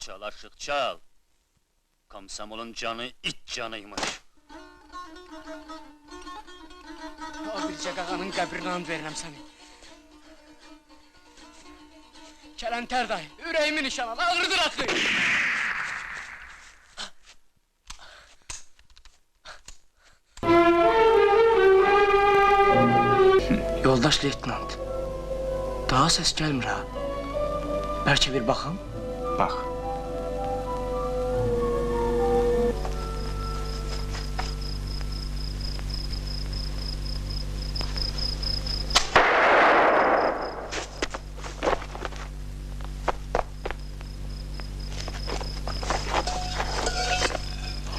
Çal aşık çal. Komsomolun canı it canıymış. O bircə qağanın qəbrinə and verirəm səni. Kələntər dayı, ürəyimin nişan al, ağrıdır axı! Yoldaş leytenant, daha səs gəlmir ha. Bəlkə bir baxım? Bax.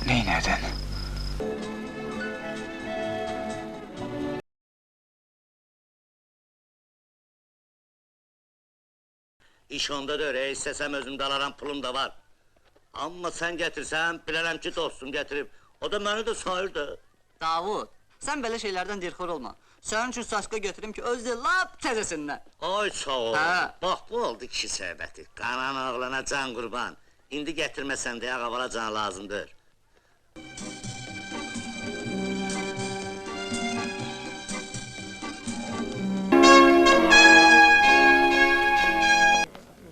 Neynədin? İş ondadır, istesem özümde alaram, pulum da var. Amma sen getirsen, bilərəm ki dostum getirib. O da məni də sayırdı. Davud, sen böyle şeylerden dirxor olma. Senin için saçka götürüm ki özde lap təzəsindən. Ay sağ ol. Ha. Bax bu oldu kişi söhbəti. Qanan oğlana can qurban. İndi getirməsən də ağabala can lazımdır.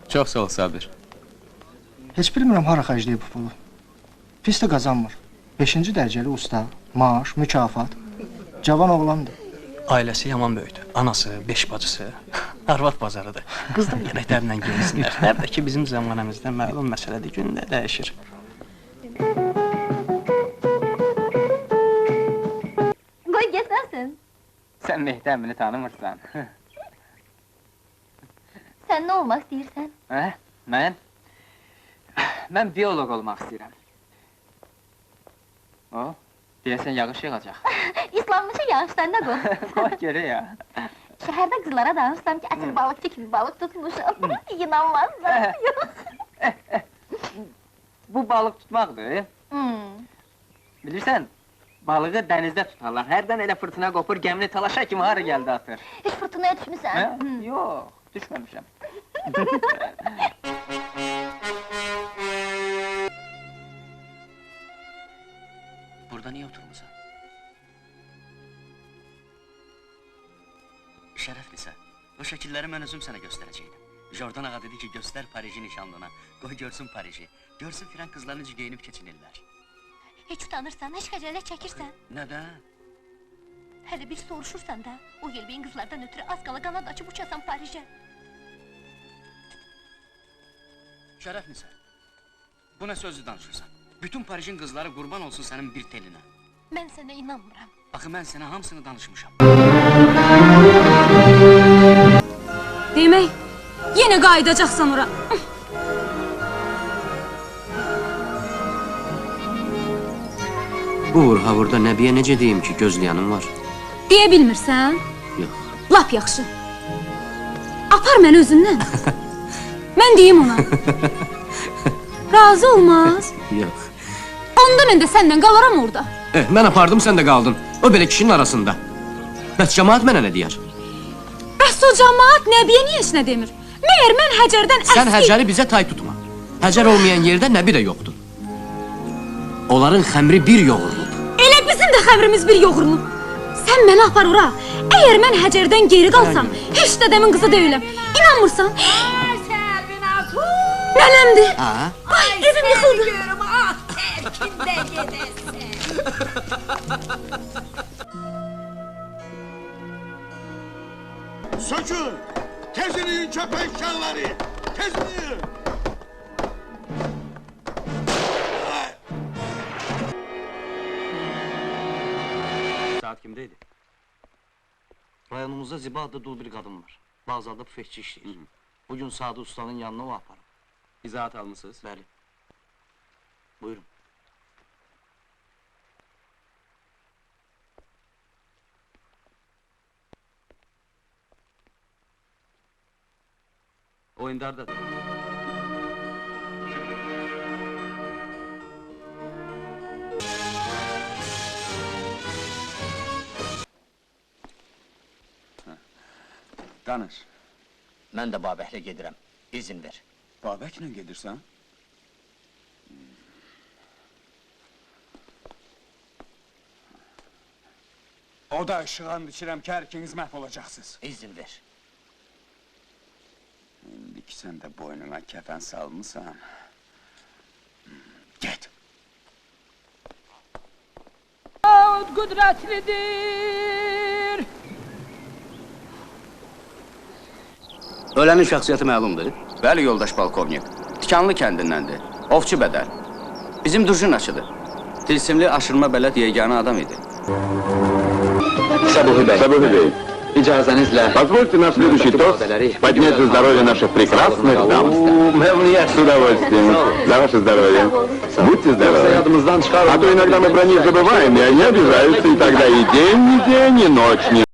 Çox sağ ol Sabir. Heç bilmirəm hara xərcləyib bu pulu. Pis də qazanmır. 5-ci dərəcəli usta, maaş, mükafat. Cavan oğlandır. Ailəsi yaman böyükdür. Anası, 5 bacısı, arvad bazarıdır. Qızlar gərəklərlə geyinsinlər. Hər də ki bizim zamanımızda məlum məsələdir, gündə dəyişir. Qoy getməsin. Sən Mehdi əmini tanımırsan. Sən nə olmaq istəyirsən? Hə? Mən? Mən bioloq olmaq istəyirəm. O, deyəsən yağış yağacaq. İslanmışı yağışlarına qoy. Qoy görə ya. Şəhərdə qızlara danışsam ki, əsl balıqçı kimi balıq tutmuşam. İnanmazlar. Bu balıq tutmaqdır. Bilirsən, balığı dənizdə tutarlar. Hərdən elə fırtına qopur, gəmini talaşa kimi harı gəldi atır. Heç fırtınaya düşmüsən? Hə? Yox, düşməmişəm. Burada niye oturmuşsun? Şərəflisə, o şəkilləri mən özüm sənə göstərəcəkdim. Jordan ağa dedi ki, göstər Pariji nişanlına. Qoy görsün Pariji. Görsün filan qızlar necə geyinib keçinirlər. Heç utanırsan, heç xəcalət çəkirsən. Nədən? Hələ bir soruşursan da, o yelbeyin qızlardan ötürü az qala qanad açıb uçasan Parijə. Şərəflisə, bu nə sözü danışırsan? Bütün Parijin qızları qurban olsun sənin bir telinə. Mən sənə inanmıram. Baxı, mən sənə hamısını danışmışam. Demək, yenə qayıdacaqsan ora. Bu vurhavurda Nəbiyə necə deyim ki, gözləyənim var? Deyə bilmirsən? Yox. Lap yaxşı. Apar məni özündən. Mən deyim ona. Razı olmaz. Yox. Onda mən də səndən qalaram orada. Mən apardım, sən də qaldın. O belə kişinin arasında. Bəs cəmaat mənə nə deyər? Bəs o cəmaat Nəbiyə niyə heç nə demir? Məyər mən Həcərdən əski... Sən Həcəri bizə tay tutma. Həcər olmayan yerdə Nəbi də yoxdur. Onların xəmri bir yoğurulub. Elə bizim də xəbrimiz bir yoğurulub. Sən məni apar ora. Əgər mən Həcərdən geri qalsam, heç dədəmin qızı deyiləm. İnanmırsan? Nənəmdir. Ay, evim yıxıldı. Sökün! Tezinin köpek şahları! Tezinin! Saat kimdeydi? Rayonumuzda Ziba adlı dul bir qadın var. Bazarda büfetçi işləyir. Bugün Sadı Ustanın yanına o aparım. İzahat almışsınız? Bəli. Buyurun. Oyundardadır. Danış. Mən də Babəklə gedirəm, izin ver. Babəklə gedirsən? O da ışığa and içirəm ki, hər ikiniz məhv olacaqsınız. İzin ver. İndi ki, sən də boynuna kəfən salmısan. Get. Qüdrətlidir. Ölənin şəxsiyyəti məlumdur. Bəli, yoldaş polkovnik. Tikanlı kəndindəndir. Ovçu bədər. Bizim durjinaçıdır. Tilsimli aşırma bələt yeganə adam idi. Сабухи Бey, позвольте на следующий тост поднять за здоровье наших прекрасных дам. С удовольствием. За ваше здоровье. Будьте здоровы. А то иногда мы про них забываем, и они обижаются, и тогда и день, и ночь не